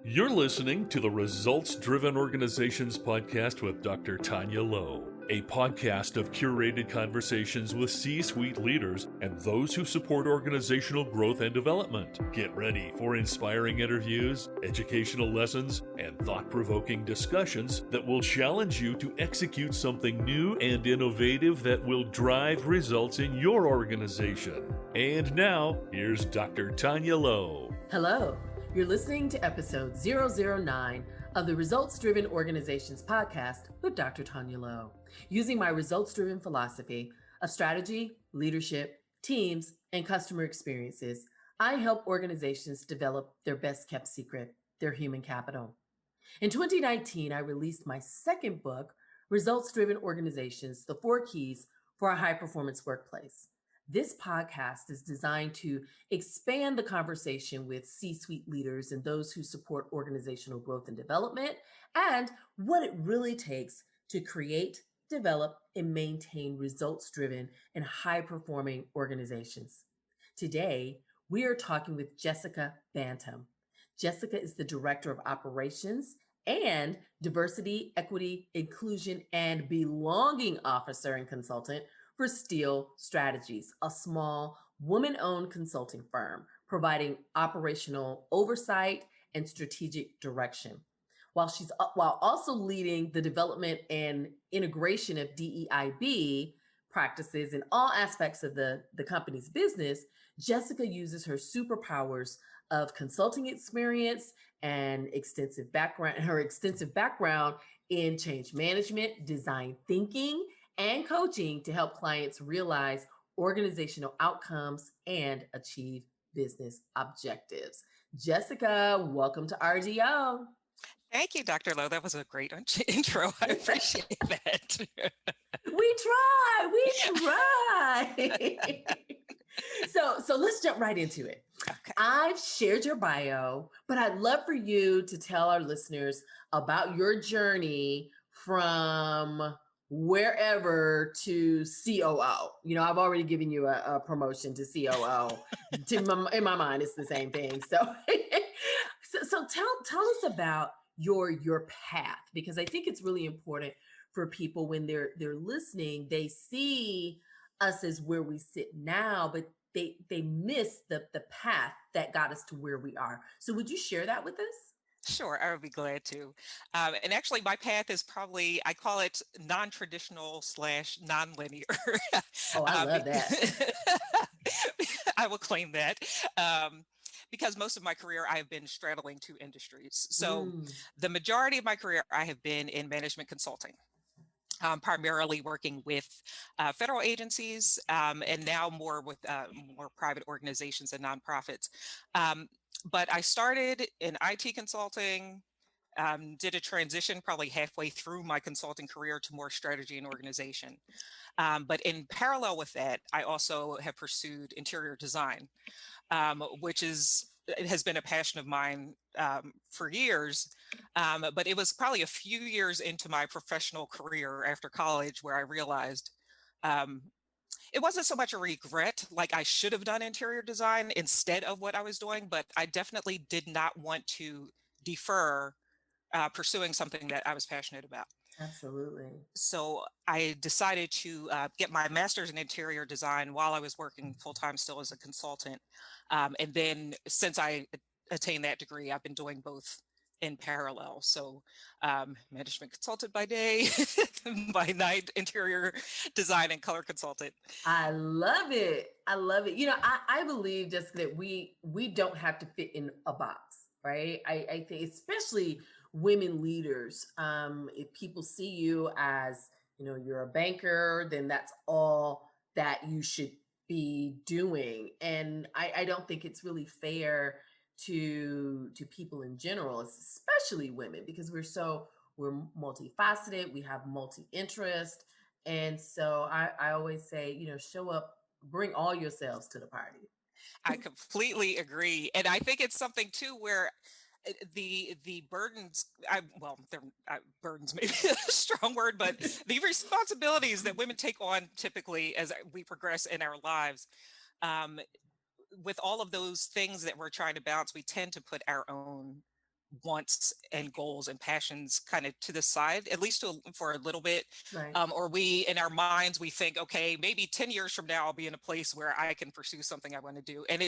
You're listening to the Results Driven Organizations podcast with Dr. Taunya Lowe, a podcast of curated conversations with C-suite leaders and those who support organizational growth and development. Get ready for inspiring interviews, educational lessons, and thought-provoking discussions that will challenge you to execute something new and innovative that will drive results in your organization. And now, here's Dr. Taunya Lowe. Hello. You're listening to episode 009 of the Results Driven Organizations podcast with Dr. Taunya Lowe. Using my results-driven philosophy of strategy, leadership, teams, and customer experiences, I help organizations develop their best-kept secret, their human capital. In 2019, I released my second book, Results Driven Organizations, The 4 Keys for a High-Performance Workplace. This podcast is designed to expand the conversation with C-suite leaders and those who support organizational growth and development, and what it really takes to create, develop, and maintain results-driven and high-performing organizations. Today, we are talking with Jessica Bantom. Jessica is the Director of Operations and Diversity, Equity, Inclusion, and Belonging Officer and Consultant for Steele Strategies, a small woman-owned consulting firm providing operational oversight and strategic direction. While also leading the development and integration of DEIB practices in all aspects of the company's business, Jessica uses her superpowers of consulting experience and extensive background in change management, design thinking, and coaching to help clients realize organizational outcomes and achieve business objectives. Jessica, welcome to RDO. Thank you, Dr. Lowe. That was a great intro. I appreciate that. We try. So let's jump right into it. Okay. I've shared your bio, but I'd love for you to tell our listeners about your journey from wherever to COO. You know, I've already given you a promotion to COO. In my mind, it's the same thing. So tell us about your path, because I think it's really important for people when they're listening. They see us as where we sit now, but they miss the path that got us to where we are. So would you share that with us? Sure, I would be glad to. And actually, my path is probably, I call it non-traditional / non-linear. Oh, I love that. I will claim that. Because most of my career, I have been straddling 2 industries. So the majority of my career, I have been in management consulting. Primarily working with federal agencies and now more with more private organizations and nonprofits. But I started in IT consulting, did a transition probably halfway through my consulting career to more strategy and organization. But in parallel with that, I also have pursued interior design, which has been a passion of mine for years. But it was probably a few years into my professional career after college where I realized it wasn't so much a regret, like I should have done interior design instead of what I was doing, but I definitely did not want to defer pursuing something that I was passionate about. Absolutely. So I decided to get my master's in interior design while I was working full-time still as a consultant. And then since I attained that degree, I've been doing both in parallel. So management consultant by day, by night, interior design and color consultant. I love it. You know, I believe just that we don't have to fit in a box, right? I think especially women leaders, if people see you as, you know, you're a banker, then that's all that you should be doing. And I don't think it's really fair to people in general, especially women, because we're multifaceted, we have multi-interest. And so I always say, you know, show up, bring all yourselves to the party. I completely agree. And I think it's something too where the burdens, burdens may be a strong word, but the responsibilities that women take on typically as we progress in our lives, with all of those things that we're trying to balance, we tend to put our own wants and goals and passions kind of to the side, at least for a little bit. Right. Or we, in our minds, we think, okay, maybe 10 years from now, I'll be in a place where I can pursue something I want to do. And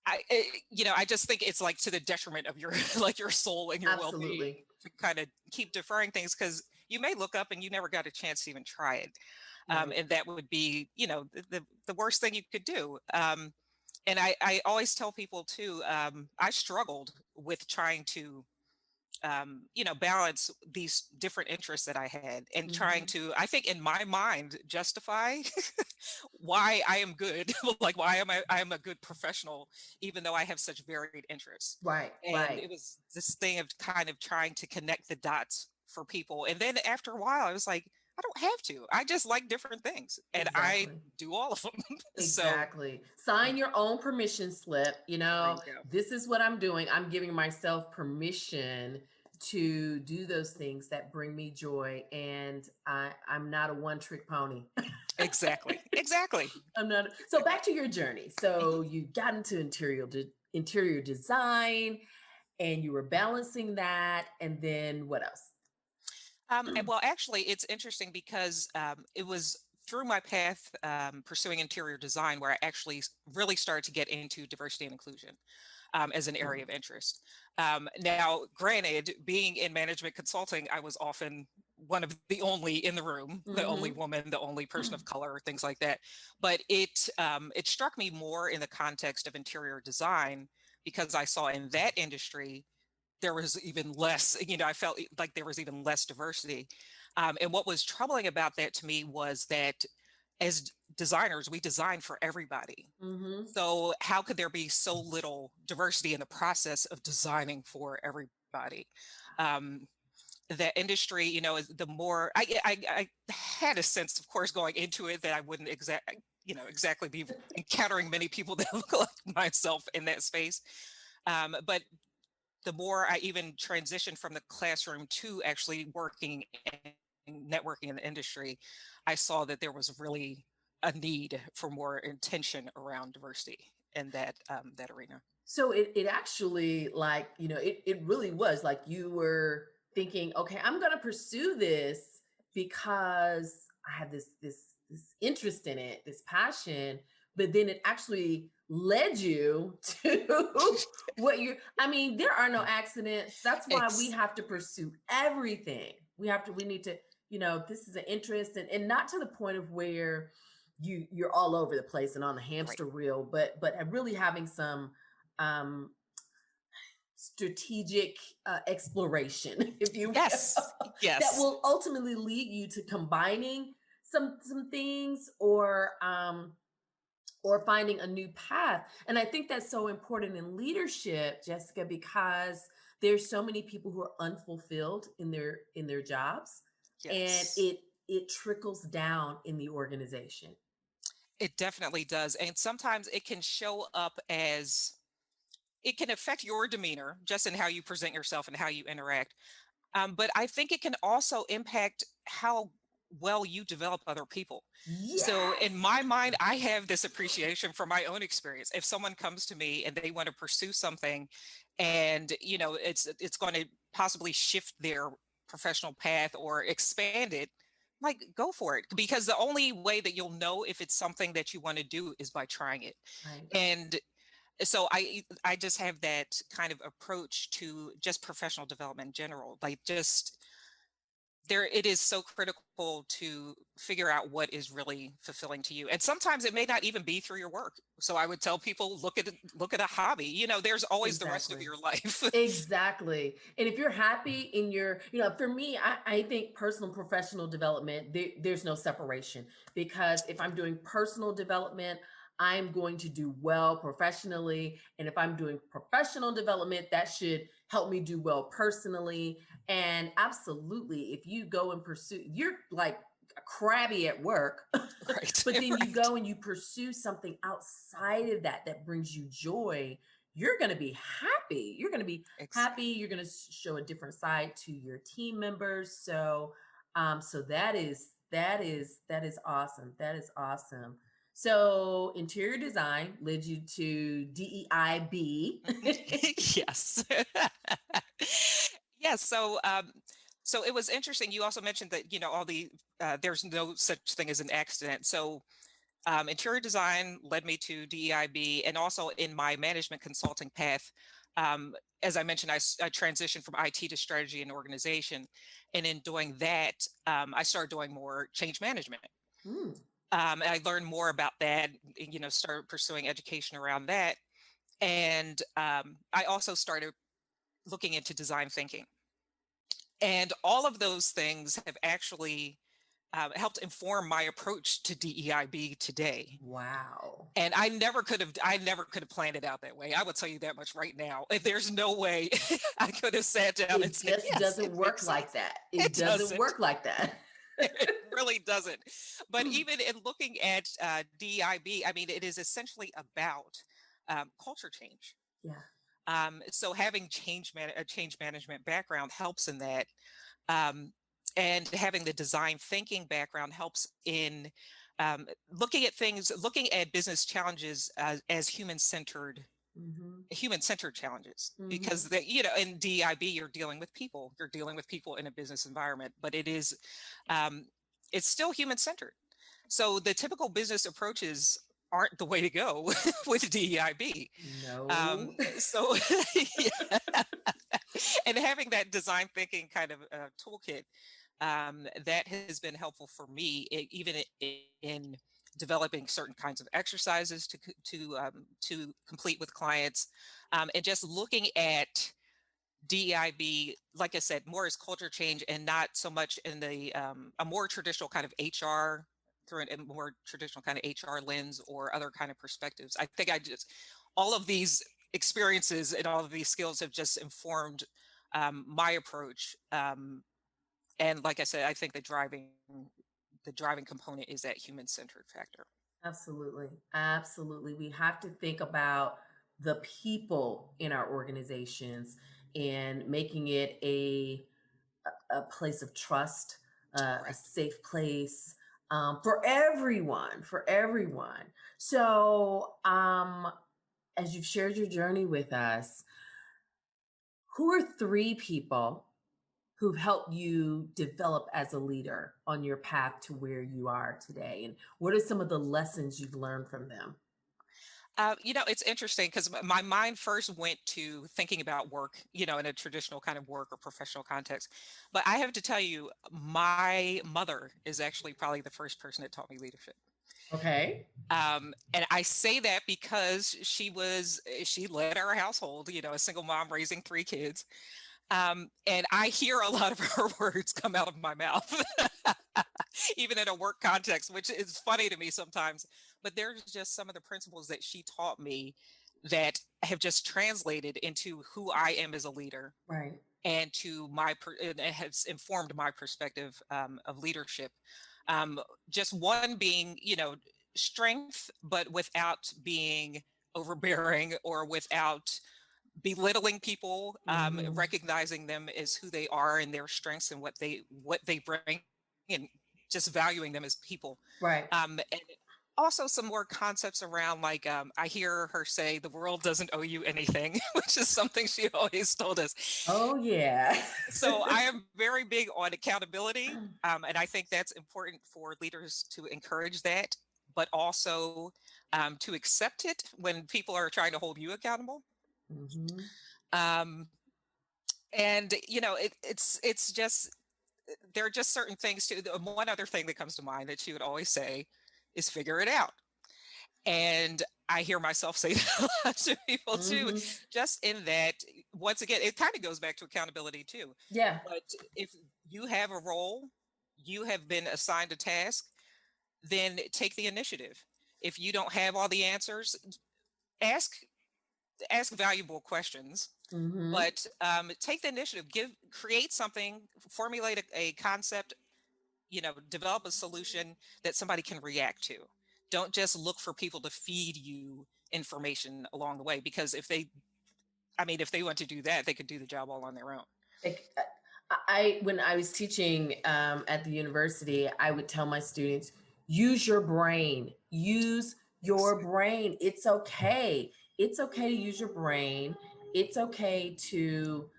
I just think it's like to the detriment of your, like your soul and your well-being Absolutely. to kind of keep deferring things, because you may look up and you never got a chance to even try it. Right. And that would be, the worst thing you could do. And I always tell people too, I struggled with trying to, balance these different interests that I had and trying to, I think in my mind, justify why I am good, like why I am a good professional, even though I have such varied interests. Right. And it was this thing of kind of trying to connect the dots for people. And then after a while, I was like, I don't have to. I just like different things and I Exactly. do all of them. Exactly. Sign your own permission slip. There you go. This is what I'm doing. I'm giving myself permission to do those things that bring me joy. And I'm not a one-trick pony. Exactly. I'm not. So back to your journey. So you got into interior design and you were balancing that. And then what else? Well, actually, it's interesting because it was through my path pursuing interior design where I actually really started to get into diversity and inclusion as an area of interest. Now, granted, being in management consulting, I was often one of the only in the room, the only woman, the only person of color, things like that. But it struck me more in the context of interior design because I saw in that industry there was even less, I felt like there was even less diversity. And what was troubling about that to me was that as designers, we design for everybody. So how could there be so little diversity in the process of designing for everybody? The industry, the more I had a sense, of course, going into it that I wouldn't exactly be encountering many people that look like myself in that space. But the more I even transitioned from the classroom to actually working and networking in the industry, I saw that there was really a need for more intention around diversity in that arena. So it actually it really was like you were thinking, okay, I'm going to pursue this because I have this interest in it, this passion, but then it actually led you to there are no accidents. That's why we have to pursue everything. We need to, this is an interest and not to the point of where you're all over the place and on the hamster wheel, but really having some strategic exploration, if you will, that will ultimately lead you to combining some things or finding a new path. And I think that's so important in leadership, Jessica, because there's so many people who are unfulfilled in their jobs, and it trickles down in the organization. It definitely does. And sometimes it can show up as, it can affect your demeanor just in how you present yourself and how you interact. But I think it can also impact how well you develop other people. Yes. So in my mind, I have this appreciation from my own experience. If someone comes to me and they want to pursue something and, it's going to possibly shift their professional path or expand it, like go for it, because the only way that you'll know if it's something that you want to do is by trying it. Right. And so I just have that kind of approach to just professional development in general. Like it is so critical to figure out what is really fulfilling to you. And sometimes it may not even be through your work. So I would tell people, look at a hobby. There's always the rest of your life. Exactly. And if you're happy in your, for me, I think personal and professional development, there's no separation, because if I'm doing personal development, I'm going to do well professionally. And if I'm doing professional development, that should help me do well personally. And absolutely, if you go and pursue, you're like crabby at work, Right. but then you go and you pursue something outside of that brings you joy, you're going to be happy. You're going to be happy. You're going to show a different side to your team members. So, so that is awesome. That is awesome. So interior design led you to DEIB. Yes. Yes. So it was interesting. You also mentioned that, there's no such thing as an accident. So interior design led me to DEIB, and also in my management consulting path. As I mentioned, I transitioned from IT to strategy and organization. And in doing that, I started doing more change management. Mm. And I learned more about that, started pursuing education around that. And I also started looking into design thinking. And all of those things have actually helped inform my approach to DEIB today. Wow. And I never could have planned it out that way. I will tell you that much right now. There's no way I could have sat down and said, just doesn't work like that. It doesn't work like that. It really doesn't. But even in looking at DEIB, I mean, it is essentially about culture change. Yeah. So having a change management background helps in that. And having the design thinking background helps in looking at business challenges as human-centered challenges. Mm-hmm. Because in DEIB, you're dealing with people in a business environment, but it's still human-centered. So the typical business approaches aren't the way to go with DEIB. No. So yeah. And having that design thinking kind of toolkit, that has been helpful for me, even in developing certain kinds of exercises to complete with clients, and just looking at DEIB, like I said, more as culture change and not so much in a more traditional kind of HR, through a more traditional kind of HR lens or other kind of perspectives. I think all of these experiences and all of these skills have just informed my approach. And like I said, I think the driving component is that human-centered factor. Absolutely. Absolutely. We have to think about the people in our organizations and making it a place of trust, Right. a safe place for everyone, So as you've shared your journey with us, who are 3 people who've helped you develop as a leader on your path to where you are today? And what are some of the lessons you've learned from them? It's interesting because my mind first went to thinking about work, in a traditional kind of work or professional context. But I have to tell you, my mother is actually probably the first person that taught me leadership. Okay. And I say that because she led our household, a single mom raising 3 kids. And I hear a lot of her words come out of my mouth, even in a work context, which is funny to me sometimes. But there's just some of the principles that she taught me that have just translated into who I am as a leader. Right. And it has informed my perspective of leadership. Just one being, strength, but without being overbearing or without belittling people, recognizing them as who they are and their strengths and what they bring, and just valuing them as people. Right. And also some more concepts around, like, I hear her say, the world doesn't owe you anything, which is something she always told us. Oh, yeah. So I am very big on accountability. And I think that's important for leaders to encourage that, but also to accept it when people are trying to hold you accountable. And it's just, there are just certain things too. One other thing that comes to mind that she would always say is figure it out. And I hear myself say that a lot to people too, just in that, once again, it kind of goes back to accountability too. Yeah. But if you have a role, you have been assigned a task, then take the initiative. If you don't have all the answers, ask valuable questions, but take the initiative, create something, formulate a concept, develop a solution that somebody can react to. Don't just look for people to feed you information along the way, because if they want to do that, they could do the job all on their own. When I was teaching at the university, I would tell my students, use your brain. Use your brain. It's okay. It's okay to use your brain. It's okay to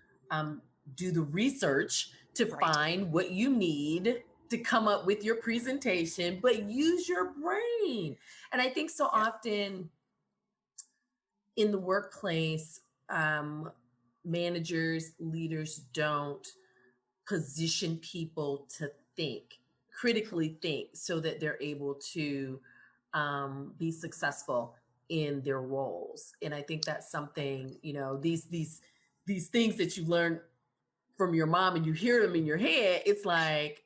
do the research to Right. find what you need to come up with your presentation, but use your brain. And I think so Yeah. often in the workplace, managers, leaders don't position people to think, critically think, so that they're able to be successful in their roles. And I think that's something, you know, these things that you learn from your mom and you hear them in your head. It's like,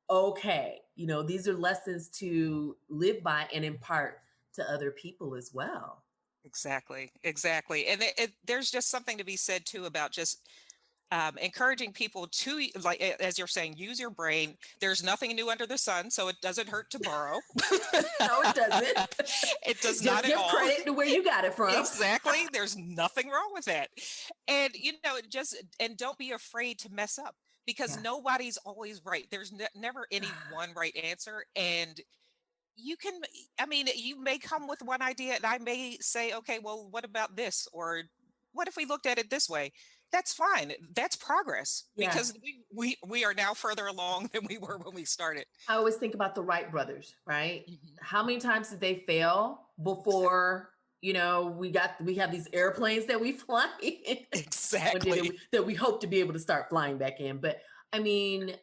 okay, you know, these are lessons to live by and impart to other people as well. Exactly. Exactly. And there's just something to be said too about just encouraging people to, like, as you're saying, use your brain. There's nothing new under the sun, so it doesn't hurt to borrow. No, it doesn't. It does Just not at give all. credit to where you got it from. Exactly. There's nothing wrong with that. And, and don't be afraid to mess up, because Yeah. nobody's always right. There's never any one right answer. And you can, I mean, you may come with one idea and I may say, okay, well, what about this? Or what if we looked at it this way? That's fine. That's progress, Yeah. because we are now further along than we were when we started. I always think about the Wright brothers, right? Mhm. How many times did they fail before, you know, we have these airplanes that we fly in? One day Exactly. that we hope to be able to start flying back in. But I mean,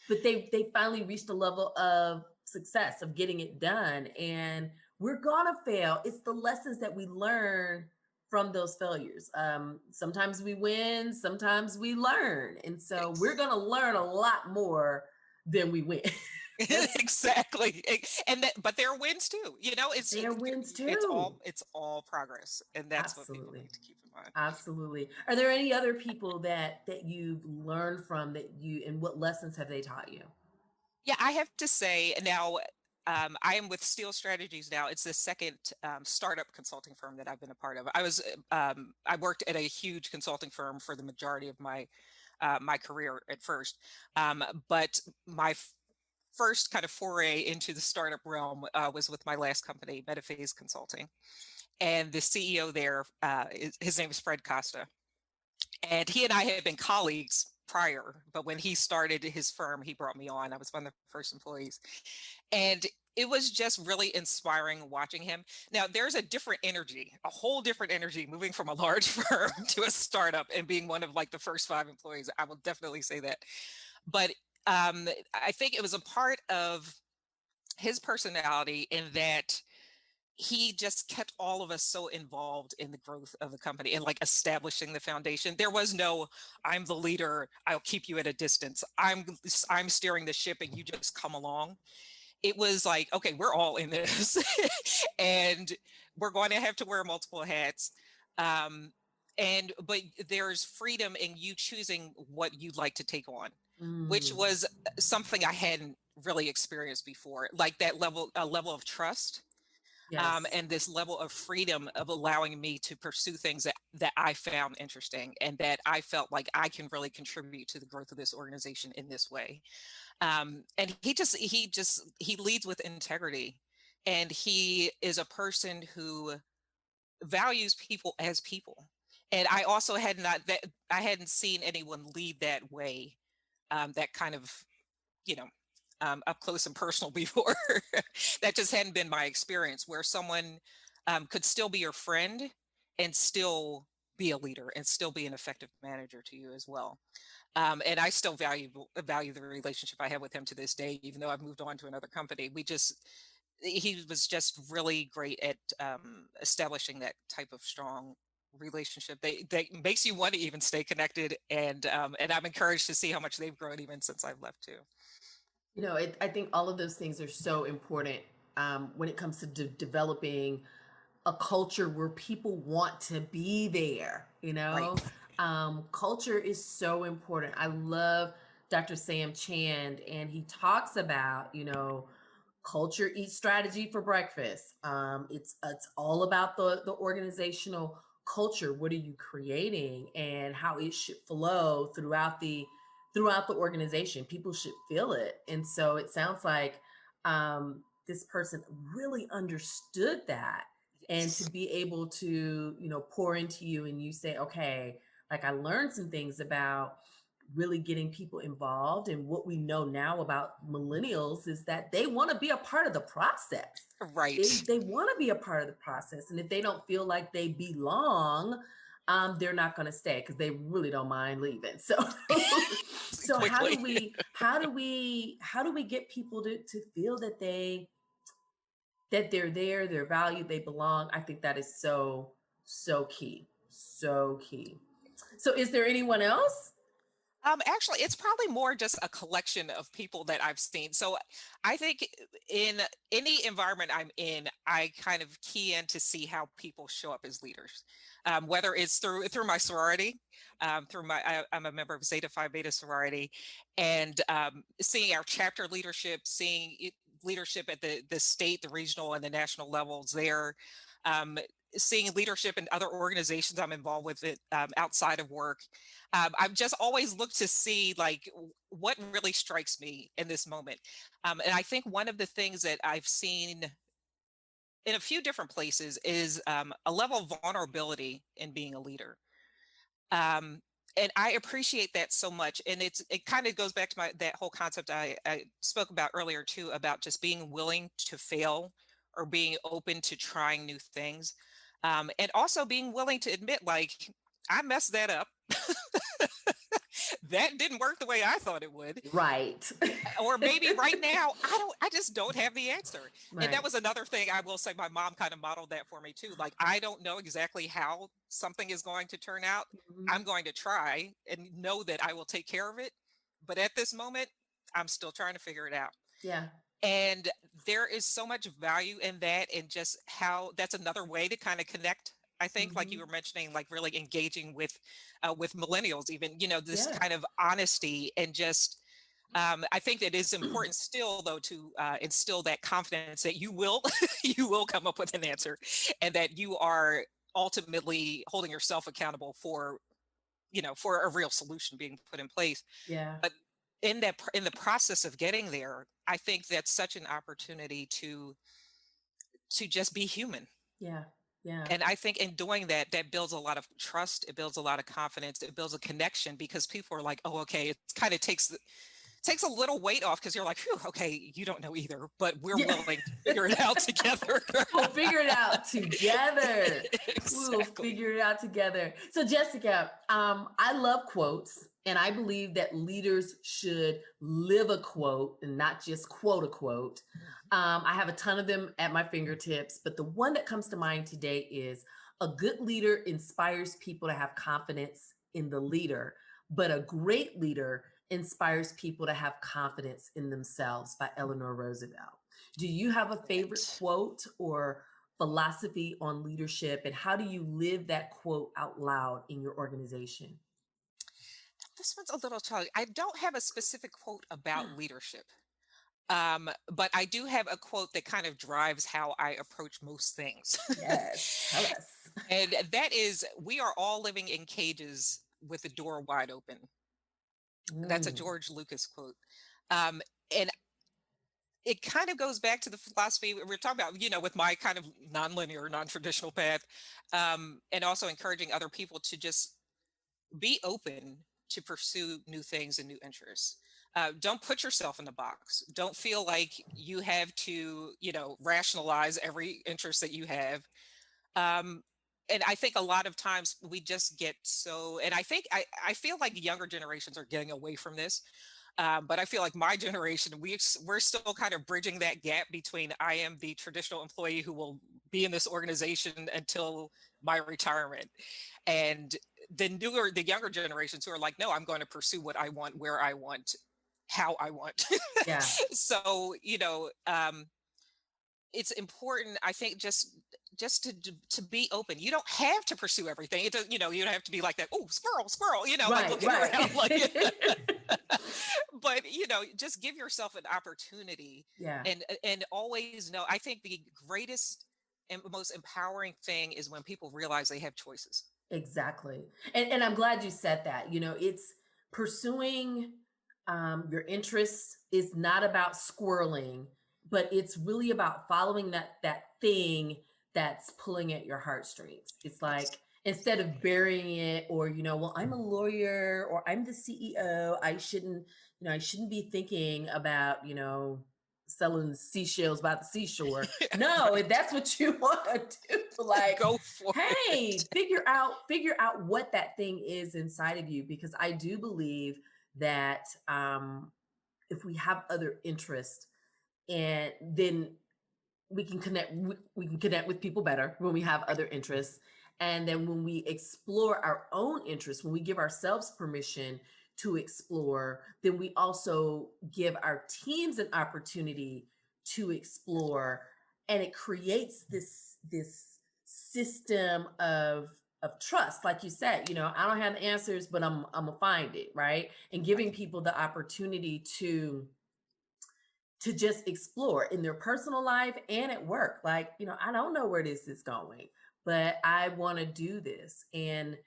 but they finally reached a level of success of getting it done, and we're gonna fail. It's the lessons that we learn from those failures. Sometimes we win, sometimes we learn, and so we're gonna learn a lot more than we win. Exactly. But there are wins too. There wins it's too. all progress, and that's what people Absolutely. need to keep in mind. Absolutely. Are there any other people that you've learned from, that you, and what lessons have they taught you? Yeah, I have to say now, I am with Steele Strategies now. It's the second startup consulting firm that I've been a part of. I worked at a huge consulting firm for the majority of my career at first, but my first kind of foray into the startup realm was with my last company, Metaphase Consulting, and the CEO there, his name is Fred Costa, and he and I had been colleagues prior, but when he started his firm, he brought me on. I was one of the first employees. And it was just really inspiring watching him. Now, there's a different energy, a whole different energy moving from a large firm to a startup and being one of like the first 5 employees. I will definitely say that. But I think it was a part of his personality in that he just kept all of us so involved in the growth of the company and like establishing the foundation. There was no, I'm the leader, I'll keep you at a distance. I'm steering the ship and you just come along. It was like, okay, we're all in this and we're going to have to wear multiple hats. But there's freedom in you choosing what you'd like to take on, which Mm, was something I hadn't really experienced before, like that a level of trust, yes. and this level of freedom of allowing me to pursue things that I found interesting and that I felt like I can really contribute to the growth of this organization in this way. And he leads with integrity, and he is a person who values people as people. And I also had not that I hadn't seen anyone lead that way, that kind of, you know, up close and personal before. That just hadn't been my experience, where someone could still be your friend and still be a leader and still be an effective manager to you as well. And I still value the relationship I have with him to this day, even though I've moved on to another company. He was just really great at establishing that type of strong relationship that makes you want to even stay connected. And I'm encouraged to see how much they've grown even since I've left too. You know, I think all of those things are so important when it comes to developing a culture where people want to be there. You Right. know, culture is so important. I love Dr. Sam Chand, and he talks about, you know, culture eats strategy for breakfast. It's all about the organizational culture. What are you creating, and how it should flow throughout the organization. People should feel it, and so it sounds like this person really understood that, and to be able to, pour into you, and you say, okay, like I learned some things about really getting people involved. And what we know now about millennials is that they want to be a part of the process. Right. They want to be a part of the process. And if they don't feel like they belong, they're not going to stay because they really don't mind leaving. So, so how do we get people to feel that they're there, they're valued, they belong? I think that is so key. So key. So is there anyone else? Actually, it's probably more just a collection of people that I've seen. So I think in any environment I'm in, I kind of key in to see how people show up as leaders, whether it's through my sorority, I'm a member of Zeta Phi Beta sorority, and seeing our chapter leadership, leadership at the state, the regional, and the national levels there. Seeing leadership in other organizations I'm involved with it outside of work. I've just always looked to see like what really strikes me in this moment. And I think one of the things that I've seen in a few different places is a level of vulnerability in being a leader. And I appreciate that so much. And it kind of goes back to that whole concept I spoke about earlier too, about just being willing to fail or being open to trying new things. And also being willing to admit, like, I messed that up. That didn't work the way I thought it would. Right. Or maybe right now, I just don't have the answer. Right. And that was another thing I will say, my mom kind of modeled that for me too. Like, I don't know exactly how something is going to turn out. Mm-hmm. I'm going to try and know that I will take care of it. But at this moment, I'm still trying to figure it out. Yeah. And there is so much value in that, and just how that's another way to kind of connect. I think, like you were mentioning, like really engaging with millennials, even, this kind of honesty, and just, I think it is important still though to instill that confidence that you will, you will come up with an answer, and that you are ultimately holding yourself accountable for, for a real solution being put in place. Yeah. But in the process of getting there, I think that's such an opportunity to just be human. Yeah. Yeah. And I think in doing that, that builds a lot of trust. It builds a lot of confidence. It builds a connection, because people are like, oh, okay. It kind of takes a little weight off, because you're like, phew, okay, you don't know either, but we're willing to figure it out together. We'll figure it out together. Exactly. We'll figure it out together. So Jessica, I love quotes, and I believe that leaders should live a quote and not just quote a quote. I have a ton of them at my fingertips, but the one that comes to mind today is, a good leader inspires people to have confidence in the leader, but a great leader inspires people to have confidence in themselves, by Eleanor Roosevelt. Do you have a favorite quote or philosophy on leadership, and how do you live that quote out loud in your organization? This one's a little challenging. I don't have a specific quote about leadership. But I do have a quote that kind of drives how I approach most things. Yes, tell us. And that is, we are all living in cages with the door wide open. That's a George Lucas quote. And it kind of goes back to the philosophy we were talking about, with my kind of non-linear, non-traditional path, and also encouraging other people to just be open to pursue new things and new interests. Don't put yourself in a box. Don't feel like you have to, rationalize every interest that you have. And I think a lot of times we just get so, and I think, I feel like younger generations are getting away from this. But I feel like my generation, we're still kind of bridging that gap between, I am the traditional employee who will be in this organization until my retirement, and the younger generations who are like, no, I'm going to pursue what I want, where I want, how I want. Yeah. So, it's important, I think, just to be open. You don't have to pursue everything. It does, you don't have to be like that. Oh, squirrel, like looking around like, but just give yourself an opportunity. Yeah. And always know, I think the greatest and most empowering thing is when people realize they have choices. Exactly. And I'm glad you said that. It's pursuing your interests is not about squirreling, but it's really about following that thing that's pulling at your heartstrings. It's like, instead of burying it, or, well, I'm a lawyer, or I'm the CEO, I shouldn't be thinking about, selling seashells by the seashore. No, Right. if that's what you want to do, like, Go for hey, it. figure out what that thing is inside of you, because I do believe that if we have other interests, and then we can connect with people better when we have other interests. And then when we explore our own interests, when we give ourselves permission to explore, then we also give our teams an opportunity to explore. And it creates this system of trust. Like you said, I don't have the answers, but I'm gonna find it, right? And giving people the opportunity to just explore in their personal life and at work. Like, I don't know where this is going, but I want to do this, and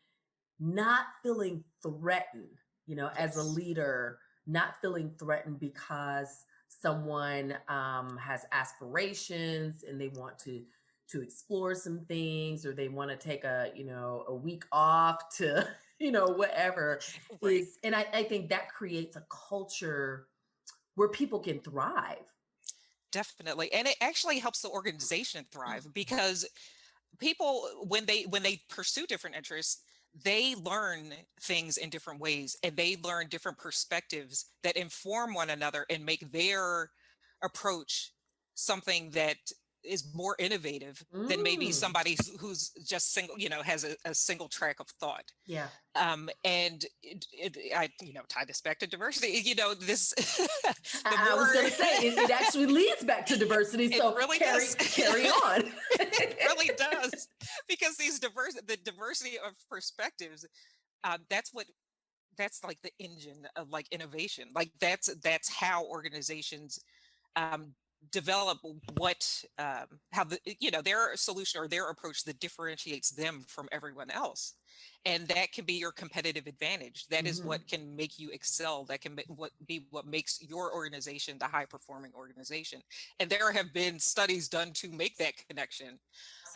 not feeling threatened, as a Yes. leader, not feeling threatened because someone has aspirations and they want to explore some things, or they want to take a week off to whatever Right. is. And I think that creates a culture where people can thrive. Definitely. And it actually helps the organization thrive, because people, when they pursue different interests, they learn things in different ways, and they learn different perspectives that inform one another and make their approach something that is more innovative than maybe Mm, somebody who's just single, has a single track of thought. yeah. And I, tie this back to diversity. This, the I was more going to say, it actually leads back to diversity. it So really carry does. carry on. It really does, because the diversity of perspectives, that's what that's like the engine of like innovation. Like that's how organizations um, develop what how their solution or their approach that differentiates them from everyone else, and that can be your competitive advantage. That is Hmm. what can make you excel. That can what makes your organization the high performing organization. And there have been studies done to make that connection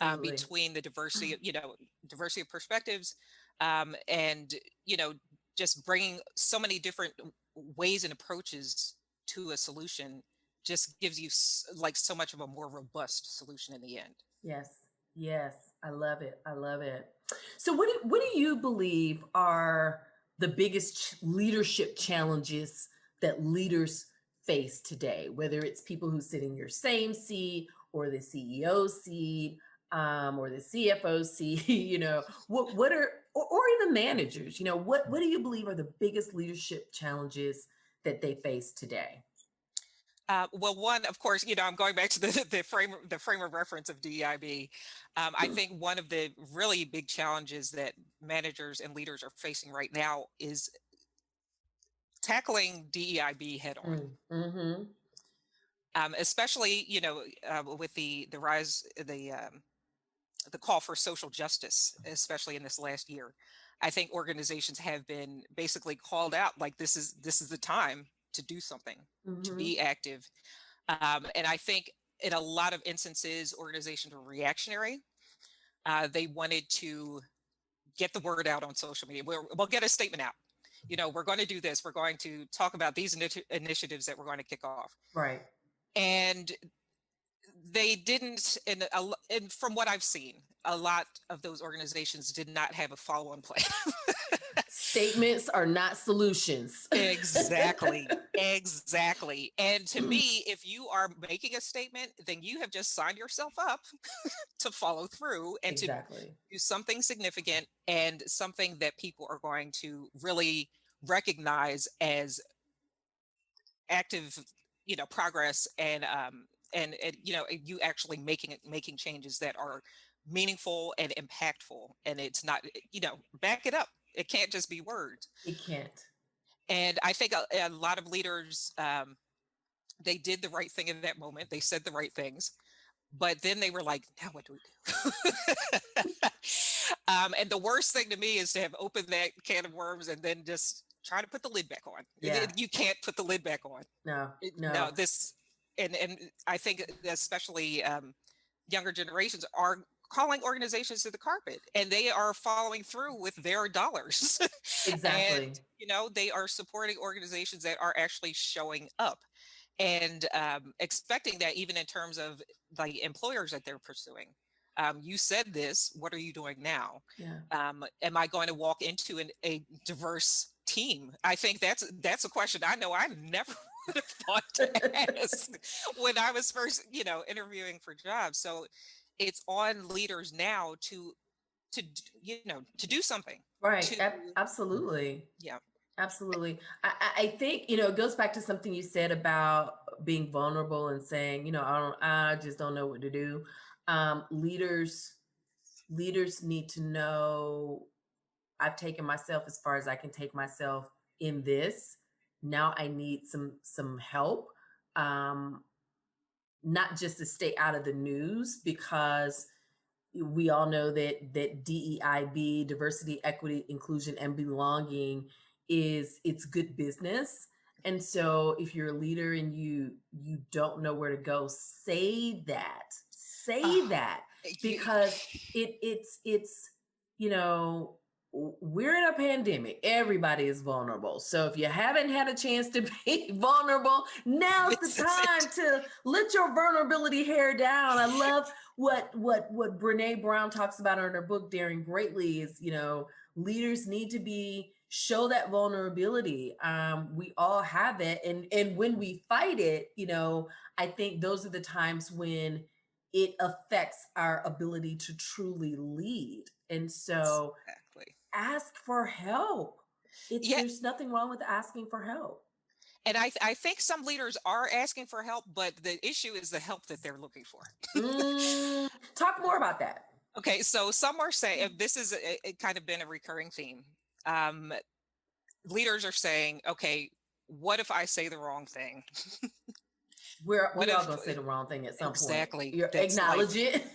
Absolutely. between the diversity of perspectives, and you know just bringing so many different ways and approaches to a solution just gives you like so much of a more robust solution in the end. Yes. Yes. I love it. I love it. So what do you believe are the biggest leadership challenges that leaders face today, whether it's people who sit in your same seat, or the CEO seat, or the CFO seat, what are, or even managers, what do you believe are the biggest leadership challenges that they face today? Well, one, of course, I'm going back to the frame of reference of DEIB. I think one of the really big challenges that managers and leaders are facing right now is tackling DEIB head on. Mm-hmm. Especially, with the rise, the call for social justice, especially in this last year. I think organizations have been basically called out, like this is the time to do something, to Mm-hmm. be active. And I think in a lot of instances, organizations were reactionary. They wanted to get the word out on social media. We'll get a statement out. We're going to do this. We're going to talk about these initiatives that we're going to kick off. Right. And they didn't, and from what I've seen, a lot of those organizations did not have a follow-on plan. Statements are not solutions. Exactly. Exactly. And to me, if you are making a statement, then you have just signed yourself up to follow through and to Exactly. do something significant and something that people are going to really recognize as active, progress, and you actually making changes that are meaningful and impactful. And it's not, back it up. It can't just be words. It can't. And I think a lot of leaders, they did the right thing in that moment. They said the right things, but then they were like, now what do we do? And the worst thing to me is to have opened that can of worms and then just try to put the lid back on. Yeah. You can't put the lid back on. No. No, No. and I think especially younger generations are calling organizations to the carpet, and they are following through with their dollars. And, Exactly. they are supporting organizations that are actually showing up, and expecting that even in terms of the employers that they're pursuing. You said this, what are you doing now? Yeah. Am I going to walk into a diverse team? I think that's a question I know I never would have thought to ask when I was first, interviewing for jobs. So it's on leaders now to do something. Right. Absolutely. Yeah. Absolutely. I think, it goes back to something you said about being vulnerable and saying, I just don't know what to do. Leaders need to know I've taken myself as far as I can take myself in this. Now I need some help. Not just to stay out of the news, because we all know that DEIB, diversity, equity, inclusion, and belonging, it's good business. And so if you're a leader and you don't know where to go, say that, because it's we're in a pandemic. Everybody is vulnerable. So if you haven't had a chance to be vulnerable, now's the time to let your vulnerability hair down. I love what Brene Brown talks about in her book, Daring Greatly, is, leaders need to show that vulnerability. We all have it. And when we fight it, I think those are the times when it affects our ability to truly lead. And so ask for help. There's nothing wrong with asking for help. And I think some leaders are asking for help, but the issue is the help that they're looking for. Talk more about that. Okay, so some are saying, this is it kind of been a recurring theme. Leaders are saying, okay, what if I say the wrong thing? We're all going to say the wrong thing at some point. Exactly. Acknowledge it.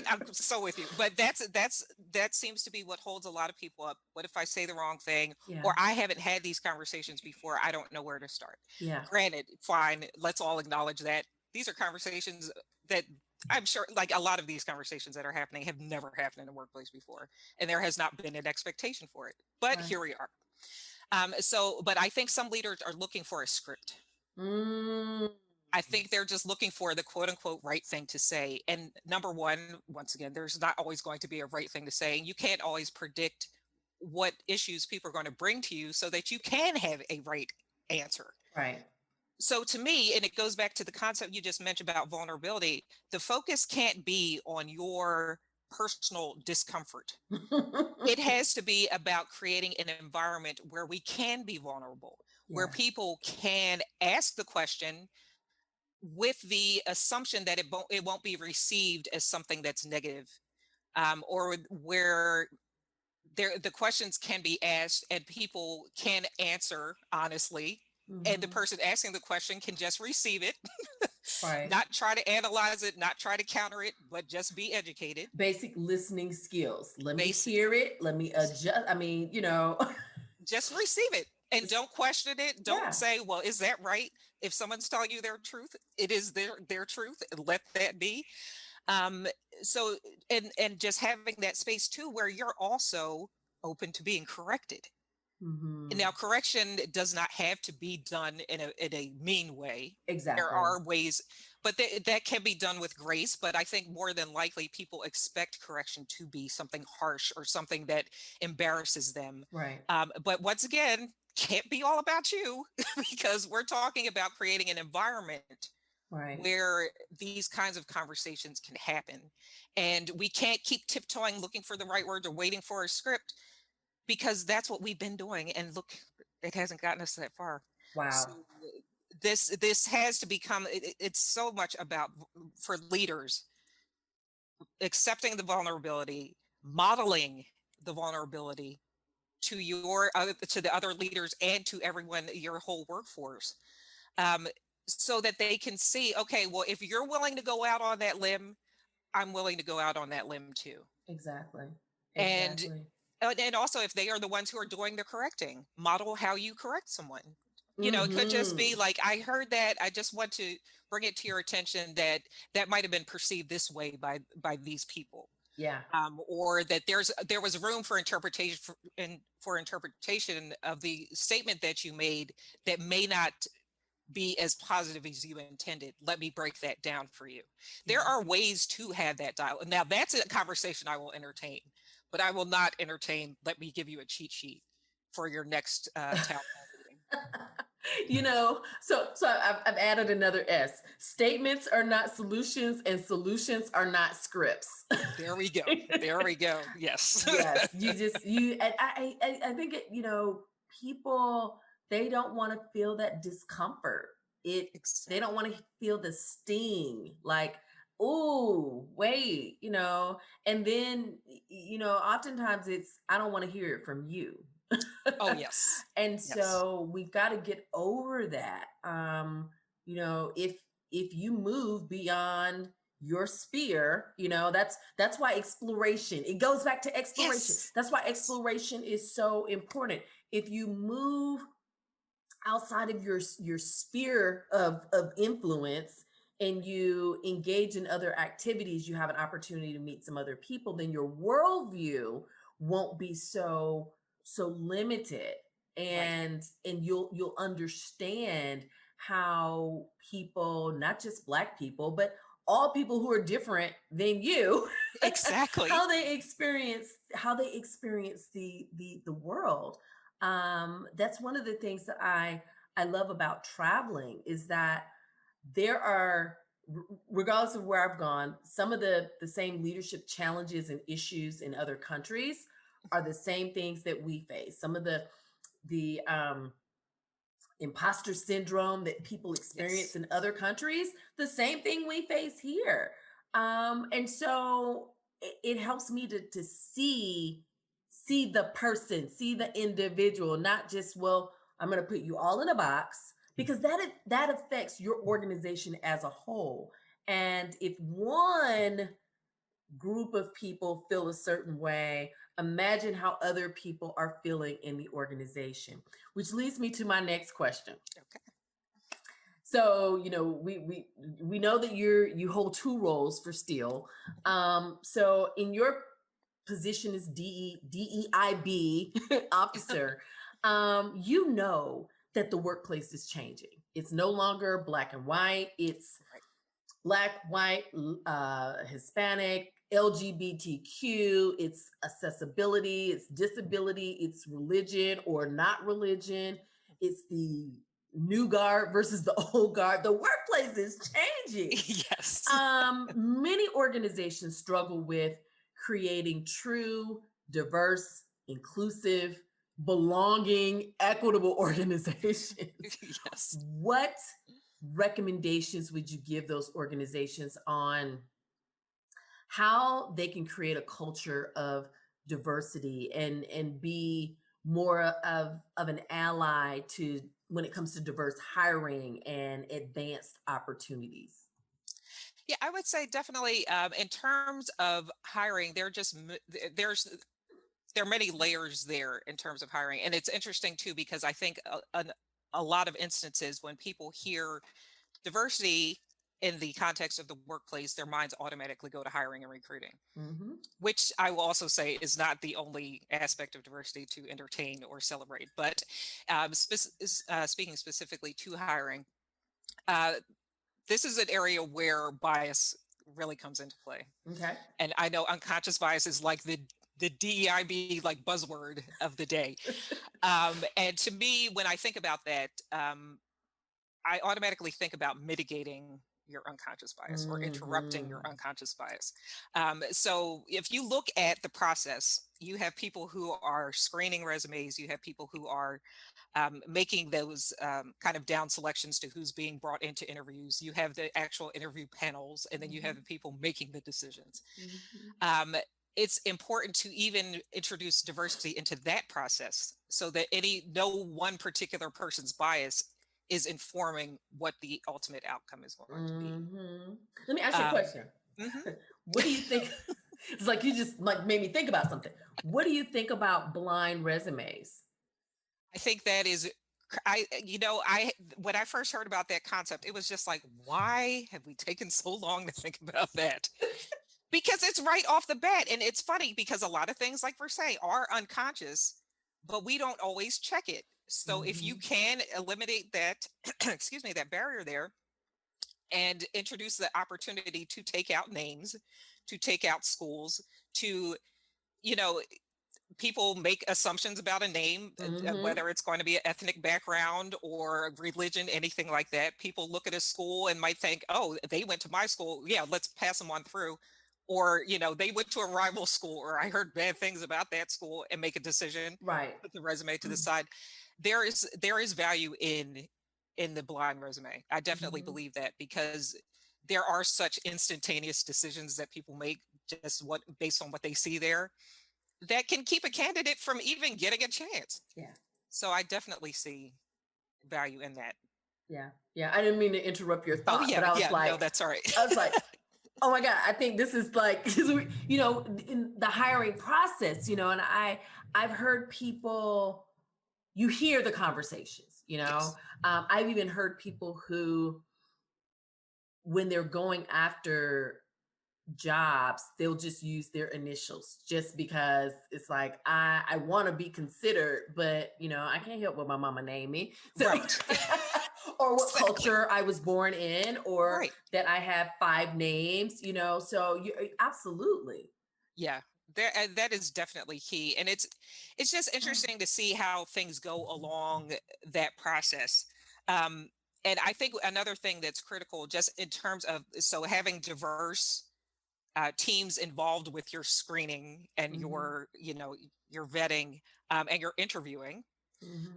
I'm so with you. But that seems to be what holds a lot of people up. What if I say the wrong thing? Yeah. Or I haven't had these conversations before. I don't know where to start. Yeah. Granted, fine. Let's all acknowledge that these are conversations that I'm sure, like a lot of these conversations that are happening have never happened in a workplace before. And there has not been an expectation for it. But here we are. But I think some leaders are looking for a script. I think they're just looking for the quote unquote right thing to say. And number one, once again, there's not always going to be a right thing to say. You can't always predict what issues people are going to bring to you so that you can have a right answer. Right. So to me, and it goes back to the concept you just mentioned about vulnerability, the focus can't be on your personal discomfort. It has to be about creating an environment where we can be vulnerable, where people can ask the question with the assumption that it won't be received as something that's negative, or where the questions can be asked and people can answer honestly. And the person asking the question can just receive it, not try to analyze it, not try to counter it, but just be educated. Basic listening skills. Let me hear it. Let me adjust. Just receive it and don't question it. Don't say, well, is that right? If someone's telling you their truth, it is their truth. Let that be. So just having that space too, where you're also open to being corrected. Now, correction does not have to be done in a mean way. Exactly. There are ways, but that can be done with grace. But I think more than likely people expect correction to be something harsh or something that embarrasses them. Right. But once again, can't be all about you because we're talking about creating an environment where these kinds of conversations can happen. And we can't keep tiptoeing, looking for the right words or waiting for a script, because that's what we've been doing. And look, it hasn't gotten us that far. Wow. So this has to become, it's so much about, for leaders, accepting the vulnerability, modeling the vulnerability to the other leaders and to everyone, your whole workforce, so that they can see, okay, well, if you're willing to go out on that limb, I'm willing to go out on that limb too. Exactly. And also, if they are the ones who are doing the correcting, model how you correct someone. It could just be like, I heard that, I just want to bring it to your attention that that might have been perceived this way by these people. Yeah. Or that there was room for interpretation of the statement that you made that may not be as positive as you intended. Let me break that down for you. There are ways to have that dialogue. Now, that's a conversation I will entertain, but I will not entertain, let me give you a cheat sheet for your next town hall meeting. So I've added another S. Statements are not solutions, and solutions are not scripts. There we go. There we go. Yes. Yes. And I think people, they don't want to feel that discomfort. They don't want to feel the sting, like, oh, wait, and then, oftentimes it's, I don't want to hear it from you. Oh, yes. And so we've got to get over that. If you move beyond your sphere, that's why exploration, it goes back to exploration. Yes. That's why exploration is so important. If you move outside of your sphere of influence and you engage in other activities, you have an opportunity to meet some other people, then your worldview won't be so limited, and you'll understand how people, not just Black people, but all people who are different than you, exactly, how they experience the world. That's one of the things that I love about traveling, is that there are, regardless of where I've gone, some of the same leadership challenges and issues in other countries are the same things that we face. Some of the imposter syndrome that people experience in other countries, the same thing we face here. And so it helps me to see the person, see the individual, not just, well, I'm going to put you all in a box, because that affects your organization as a whole. And if one group of people feel a certain way, imagine how other people are feeling in the organization, which leads me to my next question. Okay. So, we know that you hold two roles for Steele. So in your position as DEIB officer, that the workplace is changing. It's no longer black and white. It's Black, white, Hispanic, LGBTQ, it's accessibility, it's disability, it's religion or not religion, it's the new guard versus the old guard. The workplace is changing. Yes. Many organizations struggle with creating true, diverse, inclusive, belonging, equitable organizations. Yes. What recommendations would you give those organizations on how they can create a culture of diversity and be more of an ally to when it comes to diverse hiring and advanced opportunities? Yeah, I would say definitely in terms of hiring, there are many layers there in terms of hiring. And it's interesting too, because I think a lot of instances when people hear diversity in the context of the workplace, their minds automatically go to hiring and recruiting, which I will also say is not the only aspect of diversity to entertain or celebrate. But speaking specifically to hiring, this is an area where bias really comes into play. Okay. And I know unconscious bias is like the DEIB like buzzword of the day. And to me, when I think about that, I automatically think about mitigating your unconscious bias or interrupting your unconscious bias. So if you look at the process, you have people who are screening resumes, you have people who are making those kind of down selections to who's being brought into interviews. You have the actual interview panels, and then you have the people making the decisions. It's important to even introduce diversity into that process so that no one particular person's bias is informing what the ultimate outcome is going to be. Let me ask you a question. What do you think? It's like you just made me think about something. What do you think about blind resumes? I think that is when I first heard about that concept, it was just like, why have we taken so long to think about that? Because it's right off the bat. And it's funny because a lot of things, like we're saying, are unconscious, but we don't always check it. So if you can eliminate that, excuse me, that barrier there, and introduce the opportunity to take out names, to take out schools, to, you know, people make assumptions about a name, whether it's going to be an ethnic background or religion, anything like that. People look at a school and might think, oh, they went to my school. Yeah, let's pass them on through. Or, they went to a rival school, or I heard bad things about that school, and make a decision, Right. put the resume to the side. There is value in the blind resume. I definitely believe that, because there are such instantaneous decisions that people make just based on what they see there, that can keep a candidate from even getting a chance. Yeah. So I definitely see value in that. Yeah. Yeah. I didn't mean to interrupt your thought, but I was no, that's all right. I was like, oh my God, I think this is like, in the hiring process, and I've heard people, you hear the conversations, Yes. I've even heard people who, when they're going after jobs, they'll just use their initials just because it's like, I want to be considered, but I can't help what my mama named me. So, right. or what culture I was born in, or right. that I have 5 names, so you absolutely. Yeah, that is definitely key. And it's just interesting to see how things go along that process. And I think another thing that's critical, just in terms of, so having diverse teams involved with your screening and your vetting, and your interviewing.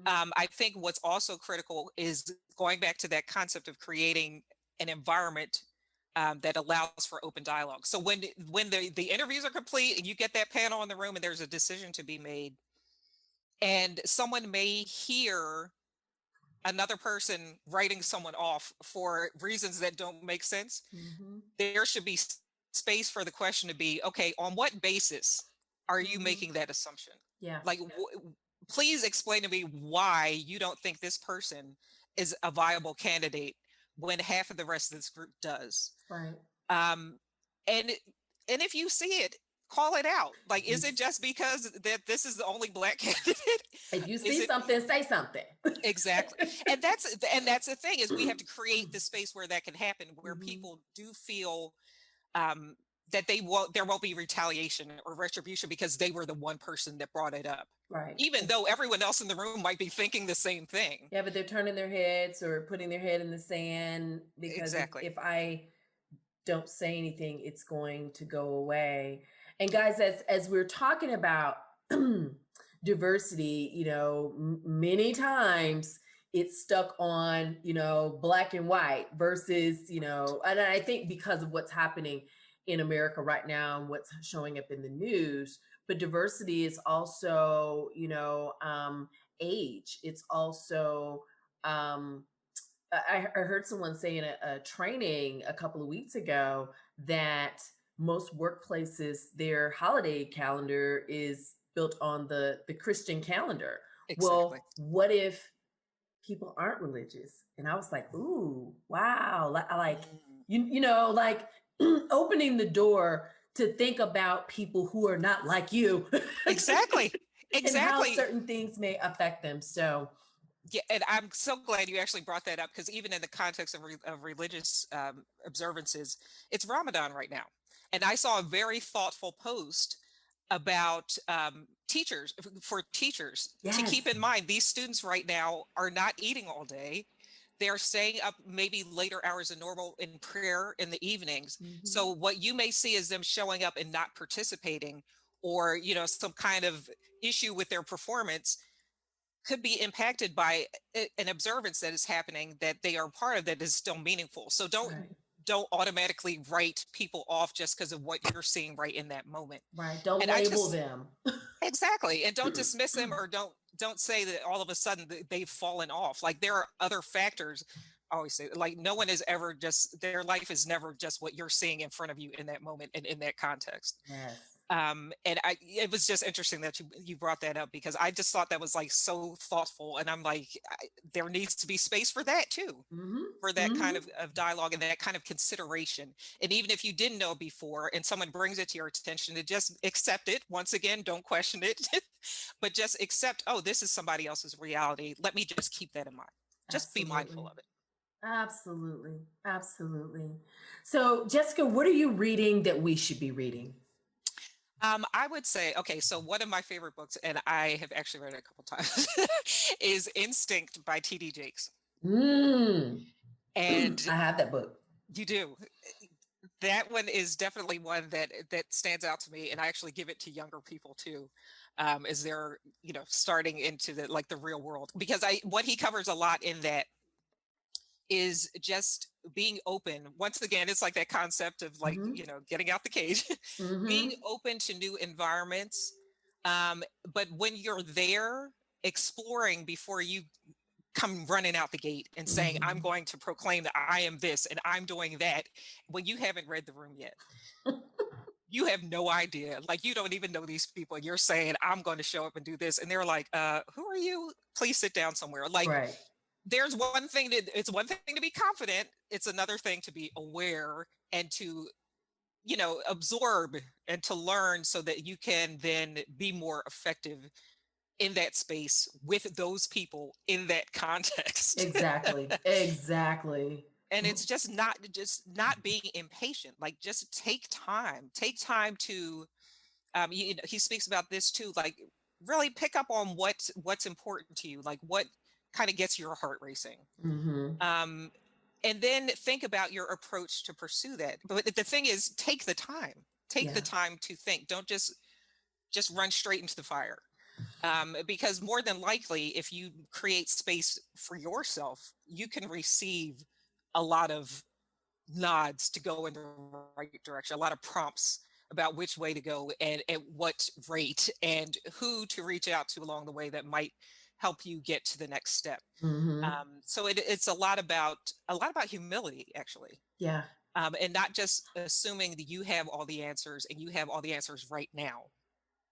I think what's also critical is going back to that concept of creating an environment that allows for open dialogue. So when the interviews are complete and you get that panel in the room and there's a decision to be made, and someone may hear another person writing someone off for reasons that don't make sense, there should be space for the question to be, okay, on what basis are you making that assumption? Yeah. Like, please explain to me why you don't think this person is a viable candidate when half of the rest of this group does. Right. And if you see it, call it out. Like, is it just because that this is the only Black candidate? If you see something, say something. Exactly. And that's the thing, is we have to create the space where that can happen, where people do feel that there won't be retaliation or retribution because they were the one person that brought it up. Right. Even though everyone else in the room might be thinking the same thing. Yeah, but they're turning their heads or putting their head in the sand, because if I don't say anything, it's going to go away. And guys, as we're talking about diversity, many times it's stuck on, Black and white versus, and I think because of what's happening in America right now and what's showing up in the news, but diversity is also, age. It's also, I heard someone say in a training a couple of weeks ago that most workplaces, their holiday calendar is built on the Christian calendar. Exactly. Well, what if people aren't religious? And I was like, ooh, wow. Like, like opening the door to think about people who are not like you. Exactly. And how certain things may affect them. So yeah, and I'm so glad you actually brought that up, because even in the context of religious observances, it's Ramadan right now. And I saw a very thoughtful post about teachers, yes. to keep in mind, these students right now are not eating all day. They're staying up maybe later hours than normal in prayer in the evenings. So what you may see is them showing up and not participating, or, some kind of issue with their performance, could be impacted by an observance that is happening that they are part of that is still meaningful. So don't automatically write people off just because of what you're seeing right in that moment. Right. Don't label them. Exactly. And don't dismiss them, or don't say that all of a sudden they've fallen off. Like, there are other factors. I always say, like, no one is ever their life is never just what you're seeing in front of you in that moment and in that context. Yes. And it was just interesting that you brought that up, because I just thought that was like so thoughtful. And I'm like, there needs to be space for that too, Mm-hmm. for that Mm-hmm. kind of dialogue and that kind of consideration. And even if you didn't know before and someone brings it to your attention, to just accept it. Once again, don't question it, but just accept, oh, this is somebody else's reality. Let me just keep that in mind. Just be mindful Absolutely. of it. Absolutely. Absolutely. So, Jessica, what are you reading that we should be reading? I would say, okay, so one of my favorite books, and I have actually read it a couple times, is Instinct by T.D. Jakes. Mm. And I have that book. you do. That one is definitely one that stands out to me, and I actually give it to younger people too, as they're starting into the real world, because what he covers a lot in that is just being open. Once again, it's like that concept of Mm-hmm. getting out the cage, Mm-hmm. being open to new environments. But when you're there, exploring before you come running out the gate and saying, I'm Mm-hmm. going to proclaim that I am this and I'm doing that, when you haven't read the room yet. You have no idea. Like, you don't even know these people. You're saying, I'm going to show up and do this. And they're like, who are you? Please sit down somewhere. Like, Right. it's one thing to be confident. It's another thing to be aware and to, absorb and to learn, so that you can then be more effective in that space with those people in that context. Exactly. Exactly. And it's just not being impatient. Like, just take time to, he speaks about this too, like, really pick up on what's important to you, like what kind of gets your heart racing. Mm-hmm. um, and then think about your approach to pursue that. But the thing is, take the Yeah. time to think. Don't just run straight into the fire. Because more than likely, if you create space for yourself, you can receive a lot of nods to go in the right direction, a lot of prompts about which way to go and at what rate, and who to reach out to along the way that might help you get to the next step. Mm-hmm. So it's a lot about humility, actually, Yeah. and not just assuming that you have all the answers and you have all the answers right now,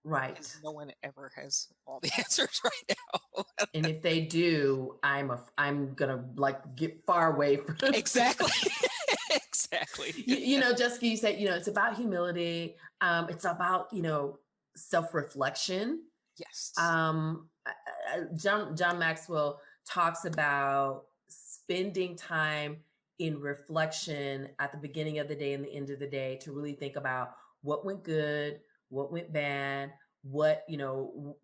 Right. because no one ever has all the answers right now. And if they do, I'm gonna like get far away from Exactly. Exactly. Jessica, you said, it's about humility. It's about, self-reflection. Yes. John Maxwell talks about spending time in reflection at the beginning of the day and the end of the day, to really think about what went good, what went bad, where do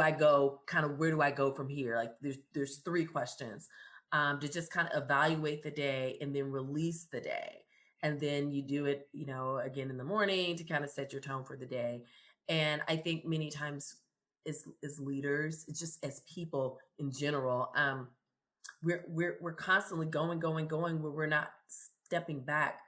I go, where do I go from here? Like, there's three questions, to just kind of evaluate the day and then release the day. And then you do it, again in the morning, to kind of set your tone for the day. And I think many times, as leaders, just as people in general, we're constantly going, where we're not stepping back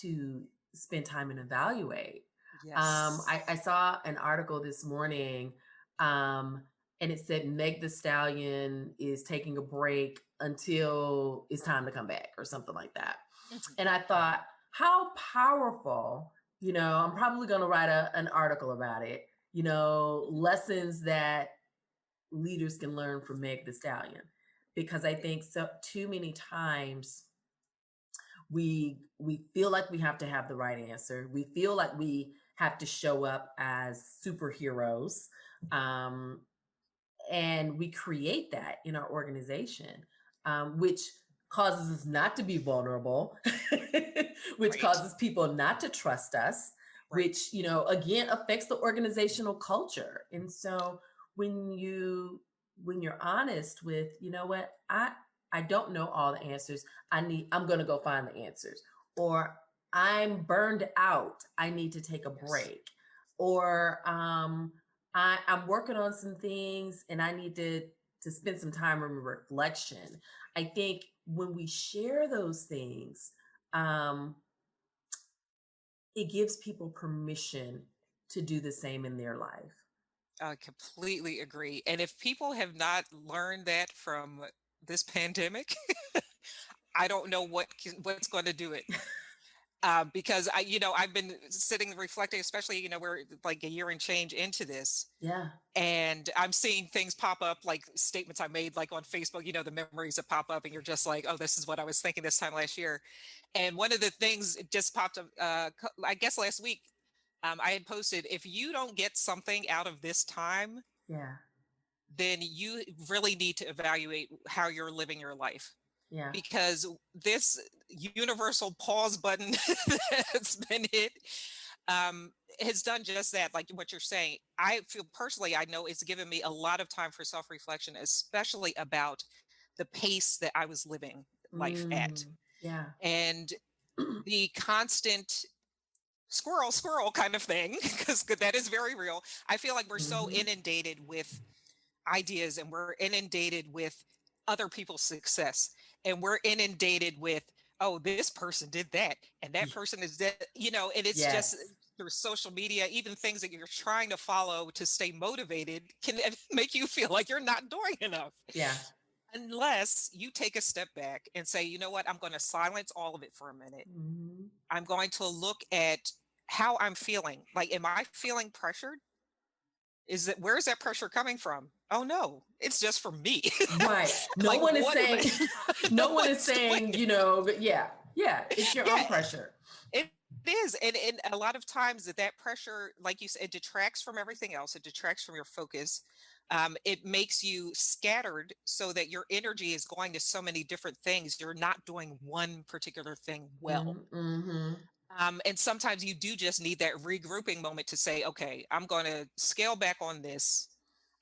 to spend time and evaluate. Yes. I saw an article this morning, and it said Meg the Stallion is taking a break until it's time to come back, or something like that. Mhm. And I thought, how powerful. I'm probably going to write an article about it. Lessons that leaders can learn from Meg the Stallion, because I think so too many times we feel like we have to have the right answer. We feel like we have to show up as superheroes, and we create that in our organization, which causes us not to be vulnerable, which Right. causes people not to trust us, Right. which again affects the organizational culture. And so when you're honest with, what, I don't know all the answers, I'm going to go find the answers, or I'm burned out, I need to take a Yes. break, or I'm working on some things and I need to spend some time in reflection. I think when we share those things, it gives people permission to do the same in their life. I completely agree. And if people have not learned that from this pandemic, I don't know what's going to do it. Because I've been sitting reflecting, especially, we're like a year and change into this. Yeah. And I'm seeing things pop up, like statements I made, like on Facebook, the memories that pop up and you're just like, oh, this is what I was thinking this time last year. And one of the things it just popped up, I guess last week, I had posted, if you don't get something out of this time, yeah, then you really need to evaluate how you're living your life. Yeah. Because this universal pause button that's been hit has done just that, like what you're saying. I feel personally, I know it's given me a lot of time for self-reflection, especially about the pace that I was living life at. Yeah. And the constant squirrel kind of thing, because that is very real. I feel like we're so inundated with ideas, and we're inundated with other people's success, and we're inundated with, oh, this person did that and that person is that, and it's just through social media, even things that you're trying to follow to stay motivated can make you feel like you're not doing enough. Yeah. Unless you take a step back and say, you know what, I'm going to silence all of it for a minute. I'm going to look at how I'm feeling. Like, am I feeling pressured? Where is that pressure coming from? Oh no, it's just from me. Right. No like, one is saying, no one is saying, yeah, it's your own pressure. It is. And a lot of times that pressure, like you said, it detracts from everything else. It detracts from your focus. It makes you scattered so that your energy is going to so many different things. You're not doing one particular thing well. And sometimes you do just need that regrouping moment to say, okay, I'm going to scale back on this.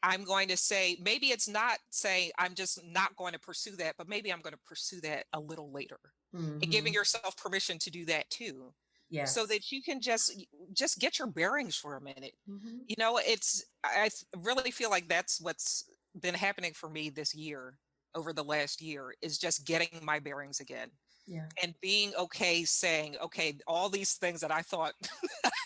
I'm going to say, maybe it's not saying I'm just not going to pursue that, but maybe I'm going to pursue that a little later, and giving yourself permission to do that too. Yes. So that you can just get your bearings for a minute. I really feel like that's what's been happening for me this year, over the last year, is just getting my bearings again. Yeah. And being okay saying, okay, all these things that I thought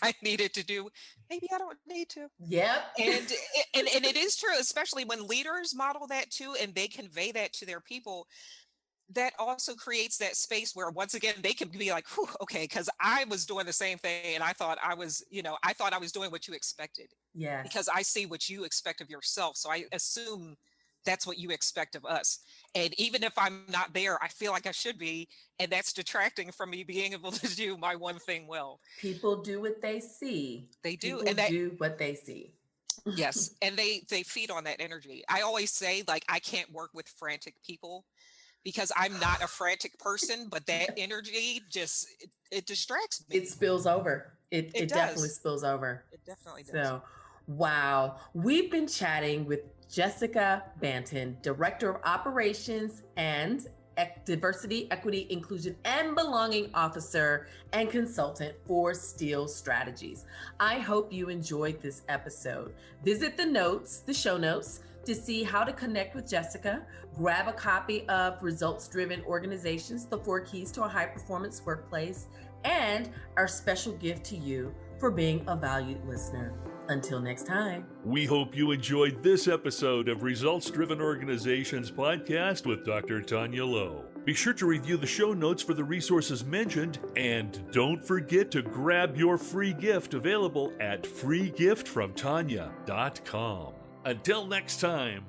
I needed to do, maybe I don't need to. Yep. And it is true, especially when leaders model that too, and they convey that to their people. That also creates that space where, once again, they can be like, whew, okay, because I was doing the same thing, and I thought I was doing what you expected. Yeah. Because I see what you expect of yourself, so I assume that's what you expect of us. And even if I'm not there, I feel like I should be, and that's detracting from me being able to do my one thing well. People do what they see. They do. People do what they see. Yes, and they feed on that energy. I always say, like, I can't work with frantic people, because I'm not a frantic person, but that energy just, it distracts me. It spills over. It definitely spills over. It definitely does. So, wow. We've been chatting with Jessica Bantom, Director of Operations and Diversity, Equity, Inclusion, and Belonging Officer and Consultant for Steele Strategies. I hope you enjoyed this episode. Visit the show notes, to see how to connect with Jessica. Grab a copy of Results-Driven Organizations, The 4 Keys to a High-Performance Workplace, and our special gift to you for being a valued listener. Until next time. We hope you enjoyed this episode of Results-Driven Organizations podcast with Dr. Taunya Lowe. Be sure to review the show notes for the resources mentioned, and don't forget to grab your free gift available at freegiftfromtaunya.com. Until next time.